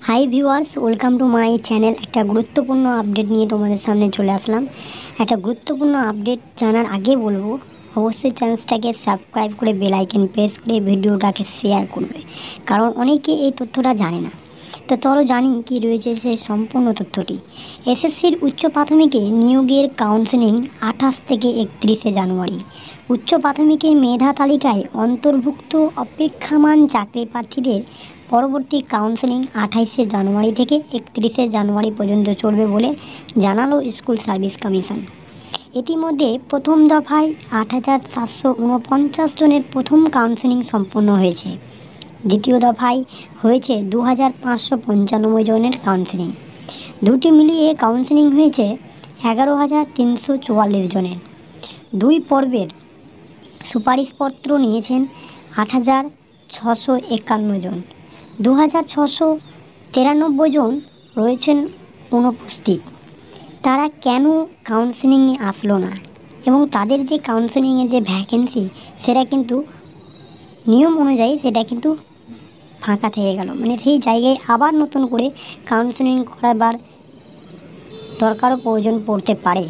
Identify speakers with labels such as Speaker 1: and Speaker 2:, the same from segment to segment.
Speaker 1: Hi viewers, welcome to my channel. একটা গুরুত্বপূর্ণ update নিয়ে তোমাদের সামনে চলে আসলাম। একটা গুরুত্বপূর্ণ আপডেট জানার আগে বলবো, অবশ্যই চ্যানেলটাকে সাবস্ক্রাইব করে বেল আইকন প্রেস করে ভিডিওটাকে শেয়ার করবে, কারণ অনেকে এই তথ্যটা জানে না। তো চলো জানি কি রয়েছে সেই সম্পূর্ণ তথ্যটি। এসএসসির উচ্চ প্রাথমিকে নিয়োগের কাউন্সেলিং 28 থেকে 31শে জানুয়ারি। উচ্চ প্রাথমিকের মেধা তালিকায় অন্তর্ভুক্ত অপেক্ষমাণ চাকরি প্রার্থীদের পরবর্তী কাউন্সেলিং 28শে জানুয়ারি থেকে 31শে জানুয়ারি পর্যন্ত চলবে বলে জানালো স্কুল সার্ভিস কমিশন। ইতিমধ্যে প্রথম দফায় 8,749 জনের প্রথম কাউন্সেলিং সম্পন্ন হয়েছে। দ্বিতীয় দফায় হয়েছে 2,595 জনের কাউন্সেলিং। দুটি মিলিয়ে কাউন্সেলিং হয়েছে 11,344 জনের। দুই পর্বের সুপারিশপত্র নিয়েছেন 8,651 জন। 2,693 জন রয়েছেন অনুপস্থিত। তারা কেন কাউন্সেলিংয়ে আসলো না এবং তাদের যে কাউন্সেলিংয়ের যে ভ্যাকেন্সি সেটা কিন্তু নিয়ম অনুযায়ী সেটা কিন্তু ফাঁকা থেকে গেল, মানে সেই জায়গায় আবার নতুন করে কাউন্সেলিং করাবার দরকারও প্রয়োজন পড়তে পারে।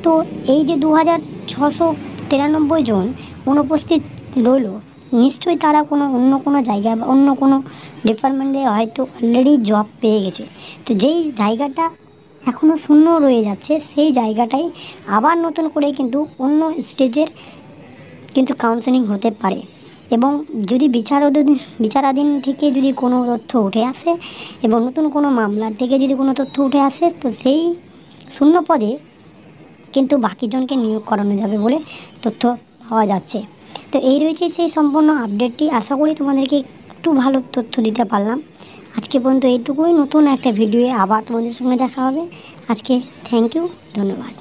Speaker 1: তো এই যে 2,693 জন অনুপস্থিত রইল, নিশ্চয়ই তারা অন্য কোনো জায়গায় বা অন্য কোনো ডিপার্টমেন্টে হয়তো অলরেডি জব পেয়ে গেছে। তো যেই জায়গাটা এখনও শূন্য রয়ে যাচ্ছে সেই জায়গাটাই আবার নতুন করে কিন্তু অন্য স্টেজের কিন্তু কাউন্সেলিং হতে পারে। এবং যদি বিচারাধীন থেকে যদি কোনো তথ্য উঠে আসে এবং নতুন কোনো মামলার থেকে যদি কোনো তথ্য উঠে আসে, তো সেই শূন্য পদে কিন্তু বাকিজনকে নিয়োগ করানো যাবে বলে তথ্য পাওয়া যাচ্ছে। তো এই রয়েছে সেই সম্পূর্ণ আপডেটটি। আশা করি তোমাদেরকে একটু ভালো তথ্য দিতে পারলাম। আজকে পর্যন্ত এইটুকুই। নতুন একটা ভিডিওয়ে আবার তোমাদের সঙ্গে দেখা হবে। আজকে থ্যাংক ইউ, ধন্যবাদ।